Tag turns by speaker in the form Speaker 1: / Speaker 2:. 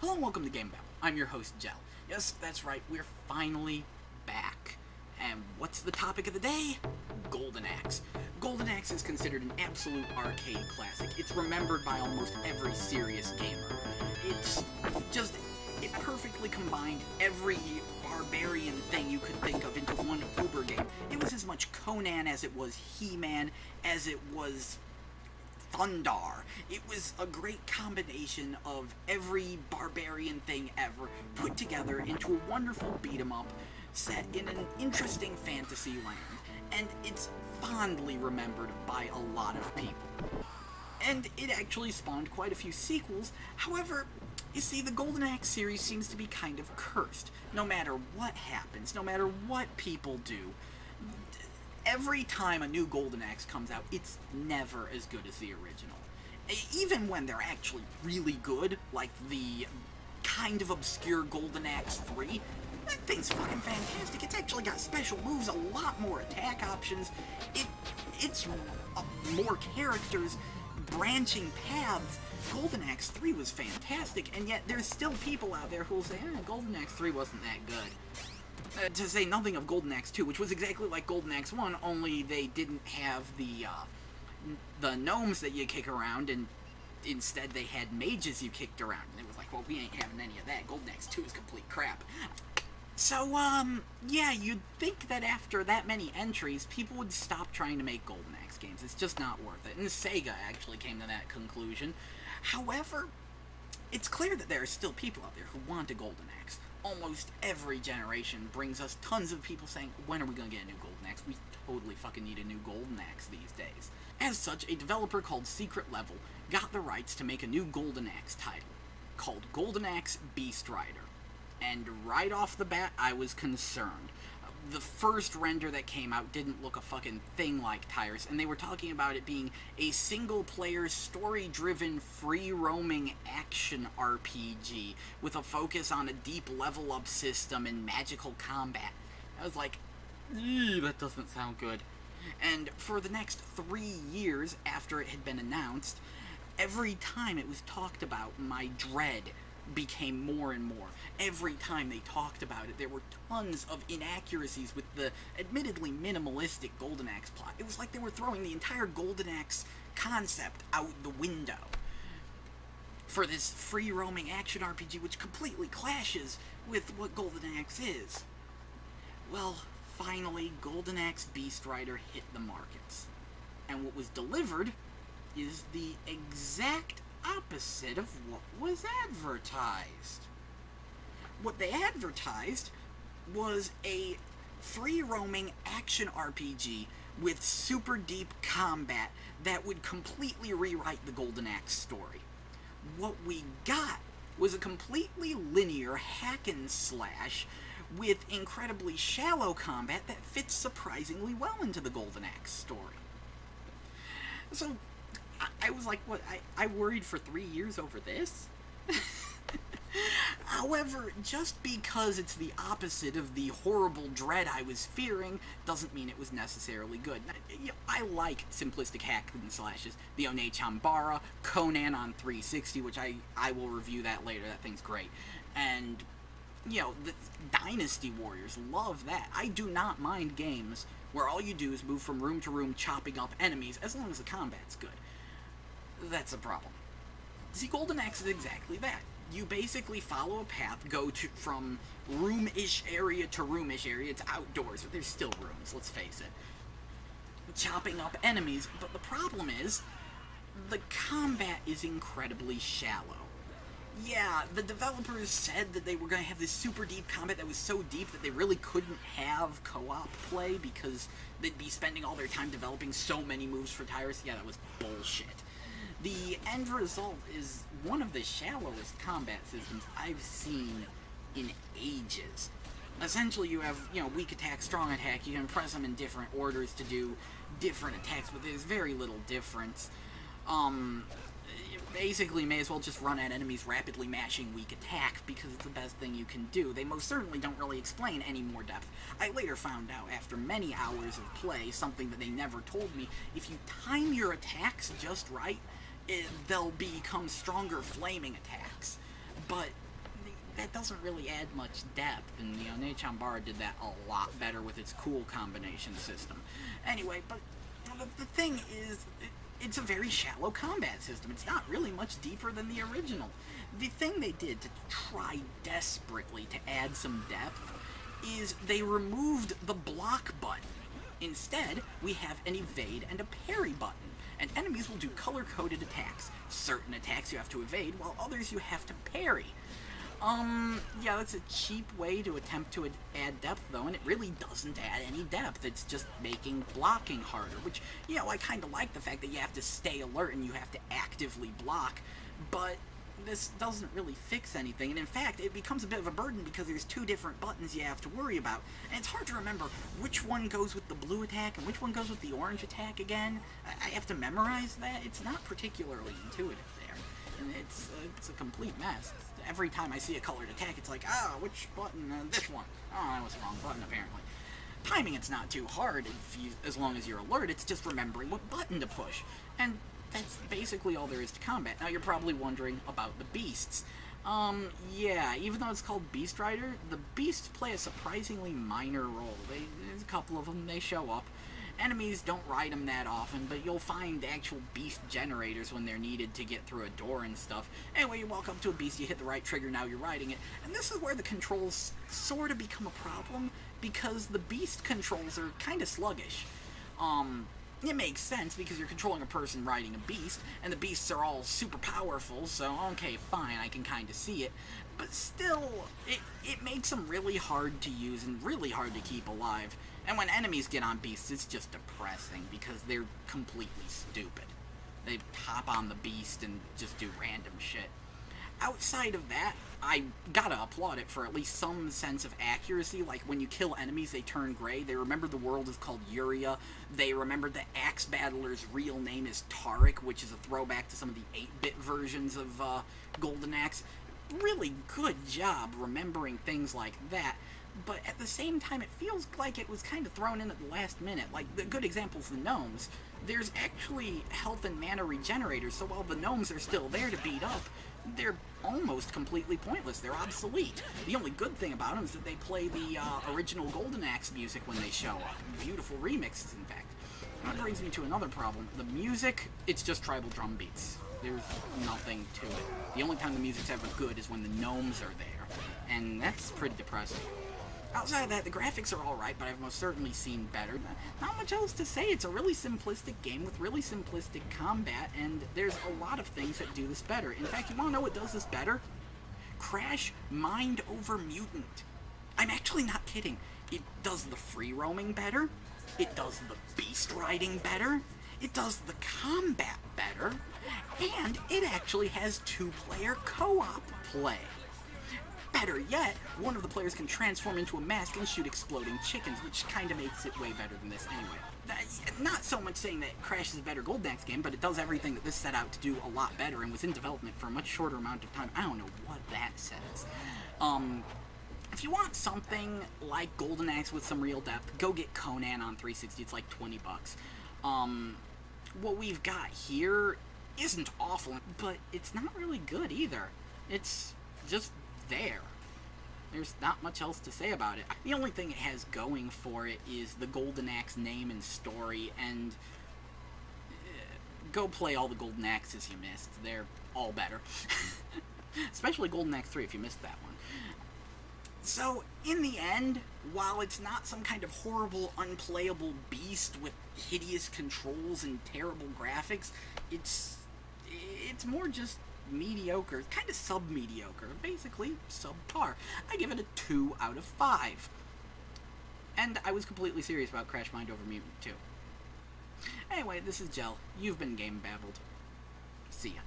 Speaker 1: Hello and welcome to GameBabble. I'm your host, Jell. Yes, that's right, we're finally back. And what's the topic of the day? Golden Axe. Golden Axe is considered an absolute arcade classic. It's remembered by almost every serious gamer. It perfectly combined every barbarian thing you could think of into one uber game. It was as much Conan as it was He-Man, as it was Thundar. It was a great combination of every barbarian thing ever put together into a wonderful beat-em-up set in an interesting fantasy land, and it's fondly remembered by a lot of people. And it actually spawned quite a few sequels. However, you see, the Golden Axe series seems to be kind of cursed. No matter what happens, no matter what people do, every time a new Golden Axe comes out, it's never as good as the original. Even when they're actually really good, like the kind of obscure Golden Axe 3, that thing's fucking fantastic. It's actually got special moves, a lot more attack options, it's more characters, branching paths. Golden Axe 3 was fantastic, and yet there's still people out there who will say, Golden Axe 3 wasn't that good. To say nothing of Golden Axe 2, which was exactly like Golden Axe 1, only they didn't have the gnomes that you kick around, and instead they had mages you kicked around. And it was like, well, we ain't having any of that. Golden Axe 2 is complete crap. So, yeah, you'd think that after that many entries, people would stop trying to make Golden Axe games. It's just not worth it. And Sega actually came to that conclusion. However, it's clear that there are still people out there who want a Golden Axe. Almost every generation brings us tons of people saying, when are we going to get a new Golden Axe? We totally fucking need a new Golden Axe these days. As such, a developer called Secret Level got the rights to make a new Golden Axe title, called Golden Axe Beast Rider. And right off the bat, I was concerned. The first render that came out didn't look a fucking thing like Tyrus, and they were talking about it being a single-player, story-driven, free-roaming action RPG with a focus on a deep level-up system and magical combat. I was like, that doesn't sound good. And for the next 3 years after it had been announced, every time it was talked about, my dread became more and more. Every time they talked about it, there were tons of inaccuracies with the admittedly minimalistic Golden Axe plot. It was like they were throwing the entire Golden Axe concept out the window for this free-roaming action RPG, which completely clashes with what Golden Axe is. Well, finally, Golden Axe Beast Rider hit the markets. And what was delivered is the exact opposite of what was advertised. What they advertised was a free-roaming action RPG with super deep combat that would completely rewrite the Golden Axe story. What we got was a completely linear hack and slash with incredibly shallow combat that fits surprisingly well into the Golden Axe story. So I was like, what, I worried for 3 years over this? However, just because it's the opposite of the horrible dread I was fearing doesn't mean it was necessarily good. I like simplistic hack and slashes. The One-Chambara, Conan on 360, which I will review that later, that thing's great. And, the Dynasty Warriors, love that. I do not mind games where all you do is move from room to room chopping up enemies, as long as the combat's good. That's a problem. See, Golden Axe is exactly that. You basically follow a path, go from room-ish area to room-ish area. It's outdoors, but there's still rooms, let's face it. Chopping up enemies, but the problem is, the combat is incredibly shallow. Yeah, the developers said that they were going to have this super deep combat that was so deep that they really couldn't have co-op play because they'd be spending all their time developing so many moves for Tyrus. Yeah, that was bullshit. The end result is one of the shallowest combat systems I've seen in ages. Essentially, you have, weak attack, strong attack. You can press them in different orders to do different attacks, but there's very little difference. Basically, may as well just run at enemies rapidly mashing weak attack, because it's the best thing you can do. They most certainly don't really explain any more depth. I later found out, after many hours of play, something that they never told me. If you time your attacks just right, they'll become stronger flaming attacks. But that doesn't really add much depth, and Nechan Bar did that a lot better with its cool combination system. Anyway, but the thing is, it's a very shallow combat system. It's not really much deeper than the original. The thing they did to try desperately to add some depth is they removed the block button. Instead, we have an evade and a parry button, and enemies will do color-coded attacks. Certain attacks you have to evade, while others you have to parry. Yeah, that's a cheap way to attempt to add depth, though, and it really doesn't add any depth. It's just making blocking harder, which, you know, I kind of like the fact that you have to stay alert and you have to actively block, but this doesn't really fix anything, and in fact, it becomes a bit of a burden because there's two different buttons you have to worry about, and it's hard to remember which one goes with the blue attack and which one goes with the orange attack again. I have to memorize that. It's not particularly intuitive there, and it's a complete mess. Every time I see a colored attack, it's like, which button? This one. Oh, that was the wrong button, apparently. Timing, it's not too hard as long as you're alert. It's just remembering what button to push, and that's basically all there is to combat. Now, you're probably wondering about the beasts. Yeah, even though it's called Beast Rider, the beasts play a surprisingly minor role. There's a couple of them, they show up. Enemies don't ride them that often, but you'll find actual beast generators when they're needed to get through a door and stuff. Anyway, you walk up to a beast, you hit the right trigger, now you're riding it. And this is where the controls sort of become a problem, because the beast controls are kind of sluggish. It makes sense because you're controlling a person riding a beast, and the beasts are all super powerful, so okay, fine, I can kind of see it. But still, it makes them really hard to use and really hard to keep alive. And when enemies get on beasts, it's just depressing because they're completely stupid. They hop on the beast and just do random shit. Outside of that, I gotta applaud it for at least some sense of accuracy. Like, when you kill enemies, they turn gray. They remember the world is called Uria. They remember the Axe Battler's real name is Tariq, which is a throwback to some of the 8-bit versions of Golden Axe. Really good job remembering things like that. But at the same time, it feels like it was kind of thrown in at the last minute. Like, the good example's the gnomes. There's actually health and mana regenerators, so while the gnomes are still there to beat up, they're almost completely pointless. They're obsolete. The only good thing about them is that they play the original Golden Axe music when they show up. Beautiful remixes, in fact. That brings me to another problem. The music, it's just tribal drum beats. There's nothing to it. The only time the music's ever good is when the gnomes are there, and that's pretty depressing. Outside of that, the graphics are alright, but I've most certainly seen better. Not much else to say. It's a really simplistic game with really simplistic combat, and there's a lot of things that do this better. In fact, you want to know what does this better? Crash Mind Over Mutant. I'm actually not kidding. It does the free roaming better. It does the beast riding better. It does the combat better. And it actually has 2-player co-op play. Better yet, one of the players can transform into a mask and shoot exploding chickens, which kind of makes it way better than this anyway. Not so much saying that Crash is a better Golden Axe game, but it does everything that this set out to do a lot better and was in development for a much shorter amount of time. I don't know what that says. If you want something like Golden Axe with some real depth, go get Conan on 360. It's like 20 bucks. What we've got here isn't awful, but it's not really good either. It's just there. There's not much else to say about it. The only thing it has going for it is the Golden Axe name and story, and go play all the Golden Axes you missed. They're all better. Especially Golden Axe 3 if you missed that one. So, in the end, while it's not some kind of horrible, unplayable beast with hideous controls and terrible graphics, it's more just mediocre, kind of sub-mediocre, basically subpar. I give it a 2 out of 5. And I was completely serious about Crash Mind Over Mutant, too. Anyway, this is Gel. You've been GameBabbled. See ya.